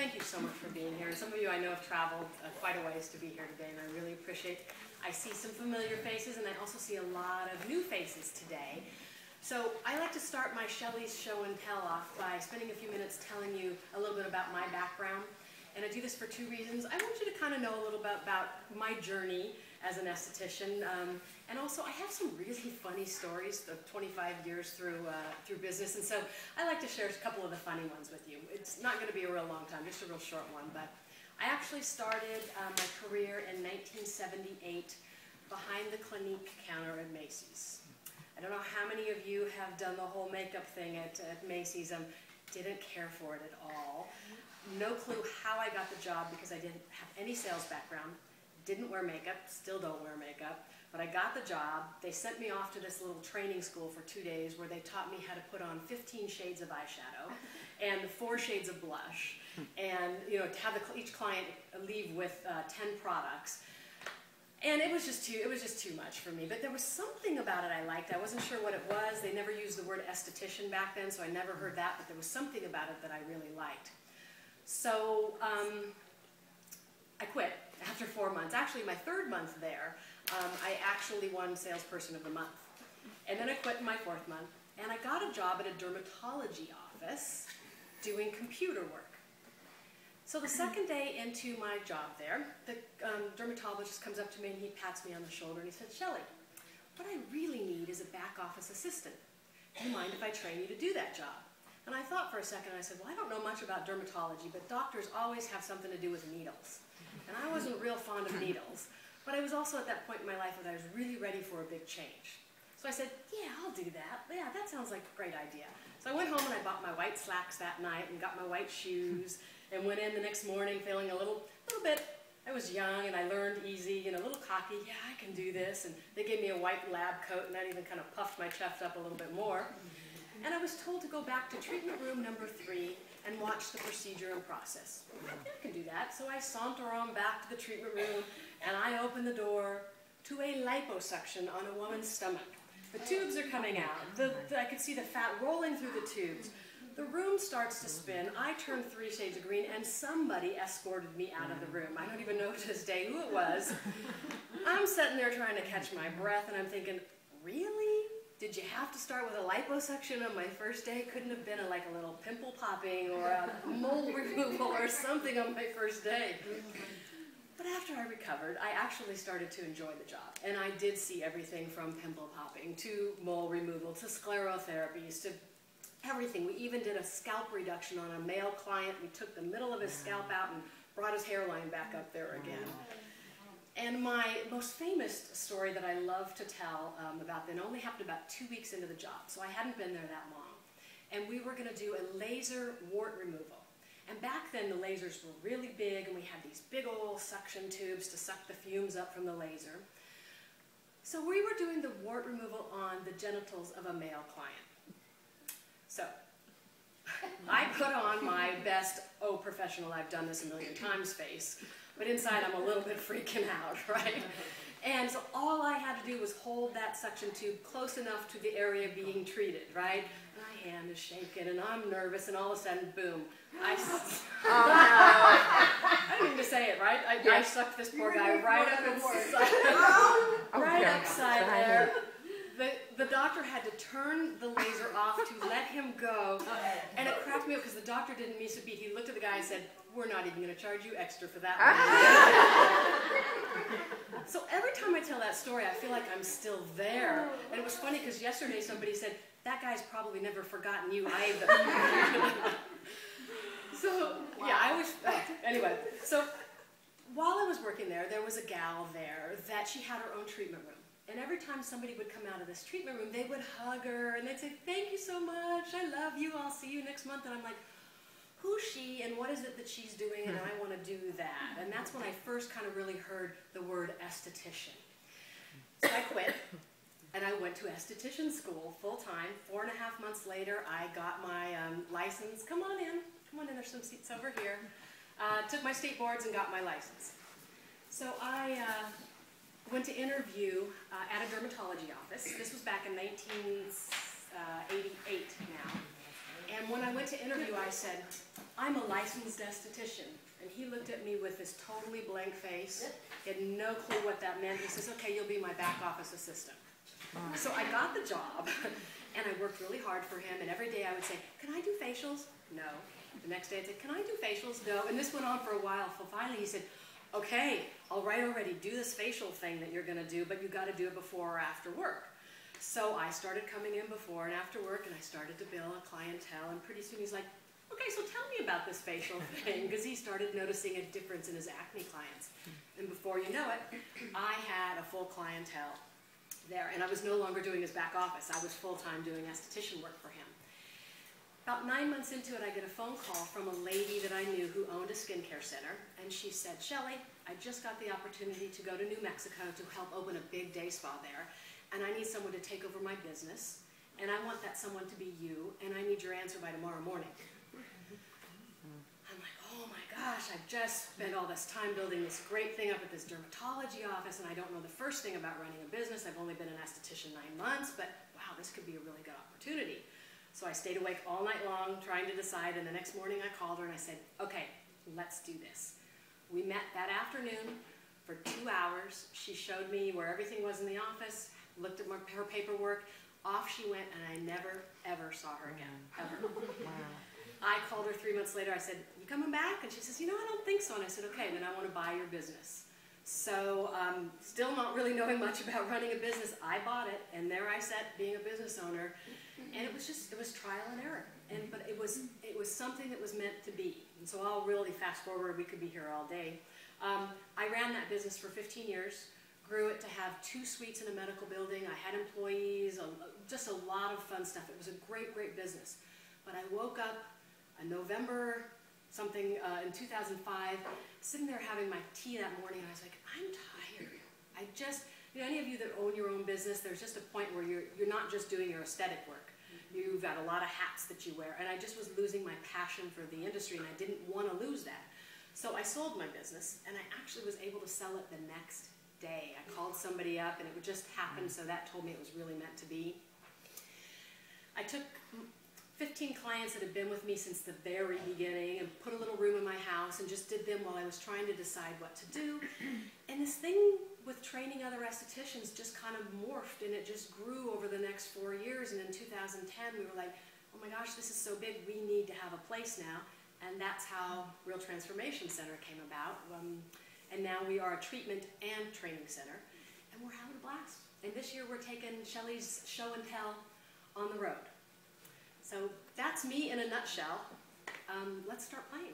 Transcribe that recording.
thank you so much for being here. Some of you I know have traveled quite a ways to be here today, and I really appreciate it. I see some familiar faces, and I also see a lot of new faces today. So I like to start my Shelley's show and tell off by spending a few minutes telling you a little bit about my background. And I do this for two reasons. I want you to kind of know a little bit about my journey as an esthetician. And also, I have some really funny stories of 25 years through business. And so I like to share a couple of the funny ones with you. It's not going to be a real long time, just a real short one. But I actually started my career in 1978 behind the Clinique counter at Macy's. I don't know how many of you have done the whole makeup thing at Macy's. Didn't care for it at all. No clue how I got the job because I didn't have any sales background. Didn't wear makeup, still don't wear makeup. But I got the job. They sent me off to this little training school for 2 days where they taught me how to put on 15 shades of eyeshadow and 4 shades of blush. And to have each client leave with 10 products. And it was just too much for me. But there was something about it I liked. I wasn't sure what it was. They never used the word esthetician back then, so I never heard that. But there was something about it that I really liked. So I quit after 4 months. Actually, my third month there, I actually won Salesperson of the Month. And then I quit in my 4th month, and I got a job at a dermatology office doing computer work. So the second day into my job there, the dermatologist comes up to me and he pats me on the shoulder and he said, "Shelley, what I really need is a back office assistant. Do you mind if I train you to do that job?" And I thought for a second, and I said, well, I don't know much about dermatology, but doctors always have something to do with needles. And I wasn't real fond of needles, but I was also at that point in my life that I was really ready for a big change. So I said, yeah, I'll do that. Yeah, that sounds like a great idea. So I went home and I bought my white slacks that night and got my white shoes and went in the next morning feeling a little bit, I was young and I learned easy, a little cocky. Yeah, I can do this. And they gave me a white lab coat and that even kind of puffed my chest up a little bit more. And I was told to go back to treatment room number 3 and watch the procedure and process. I can do that. So I saunter on back to the treatment room and I open the door to a liposuction on a woman's stomach. The tubes are coming out. I could see the fat rolling through the tubes. The room starts to spin. I turn 3 shades of green and somebody escorted me out of the room. I don't even know to this day who it was. I'm sitting there trying to catch my breath and I'm thinking, really? Did you have to start with a liposuction on my first day? Couldn't have been like a little pimple popping or a mole removal or something on my first day. But after I recovered, I actually started to enjoy the job. And I did see everything from pimple popping to mole removal to sclerotherapies to everything. We even did a scalp reduction on a male client. We took the middle of his scalp out and brought his hairline back up there again. And my most famous story that I love to tell about then only happened about 2 weeks into the job, so I hadn't been there that long. And we were going to do a laser wart removal. And back then the lasers were really big and we had these big old suction tubes to suck the fumes up from the laser. So we were doing the wart removal on the genitals of a male client. So I put on my best, oh, professional, I've done this a million times face. But inside I'm a little bit freaking out, right? And so all I had to do was hold that suction tube close enough to the area being treated, right? And my hand is shaking and I'm nervous and all of a sudden, boom. I didn't even say it, right? I sucked this poor guy right up inside, upside there. The doctor had to turn the laser off to let him go, and it cracked me up because the doctor didn't miss a beat. He looked at the guy and said, "We're not even going to charge you extra for that one." So every time I tell that story, I feel like I'm still there. And it was funny because yesterday somebody said, "That guy's probably never forgotten you either." So, yeah, I was, anyway. So while I was working there, there was a gal there that she had her own treatment room. And every time somebody would come out of this treatment room, they would hug her and they'd say, "Thank you so much, I love you, I'll see you next month." And I'm like, who's she and what is it that she's doing and I want to do that? And that's when I first kind of really heard the word esthetician. So I quit and I went to esthetician school full-time. 4.5 months later, I got my license. Come on in, there's some seats over here. Took my state boards and got my license. So I went to interview at a dermatology office. This was back in 1988 now. And when I went to interview, I said, I'm a licensed esthetician. And he looked at me with this totally blank face. He had no clue what that meant. He says, okay, you'll be my back office assistant. So I got the job, and I worked really hard for him. And every day I would say, can I do facials? No. The next day I'd say, can I do facials? No. And this went on for a while. So finally he said, okay, all right already, do this facial thing that you're going to do, but you got to do it before or after work. So I started coming in before and after work, and I started to build a clientele, and pretty soon he's like, okay, so tell me about this facial thing, because he started noticing a difference in his acne clients. And before you know it, I had a full clientele there, and I was no longer doing his back office. I was full-time doing esthetician work for him. About 9 months into it, I get a phone call from a lady that I knew who owned a skincare center, and she said, Shelley, I just got the opportunity to go to New Mexico to help open a big day spa there, and I need someone to take over my business, and I want that someone to be you, and I need your answer by tomorrow morning. I'm like, oh my gosh, I've just spent all this time building this great thing up at this dermatology office, and I don't know the first thing about running a business. I've only been an esthetician 9 months, but wow, this could be a really good opportunity. So I stayed awake all night long trying to decide, and the next morning I called her and I said, okay, let's do this. We met that afternoon for 2 hours. She showed me where everything was in the office, looked at her paperwork. Off she went, and I never, ever saw her again, ever. Wow. I called her 3 months later. I said, you coming back? And she says, you know, I don't think so. And I said, okay, then I want to buy your business. So still not really knowing much about running a business, I bought it, and there I sat being a business owner. And it was trial and error. But it was something that was meant to be. And so I'll really fast forward. We could be here all day. I ran that business for 15 years, grew it to have 2 suites in a medical building. I had employees, just a lot of fun stuff. It was a great, great business. But I woke up in November something in 2005, sitting there having my tea that morning, and I was like, I'm tired. You know, any of you that own your own business, there's just a point where you're not just doing your aesthetic work. You've got a lot of hats that you wear, and I just was losing my passion for the industry, and I didn't want to lose that. So I sold my business, and I actually was able to sell it the next day. I called somebody up, and it would just happen, so that told me it was really meant to be. I took 15 clients that had been with me since the very beginning and put a little room in my house and just did them while I was trying to decide what to do. And this thing with training other estheticians just kind of morphed, and it just grew over the next 4 years. And in 2010, we were like, oh my gosh, this is so big, we need to have a place now. And that's how Real Transformation Center came about. And now we are a treatment and training center, and we're having a blast. And this year we're taking Shelley's show and tell on the road. So that's me in a nutshell. Let's start playing.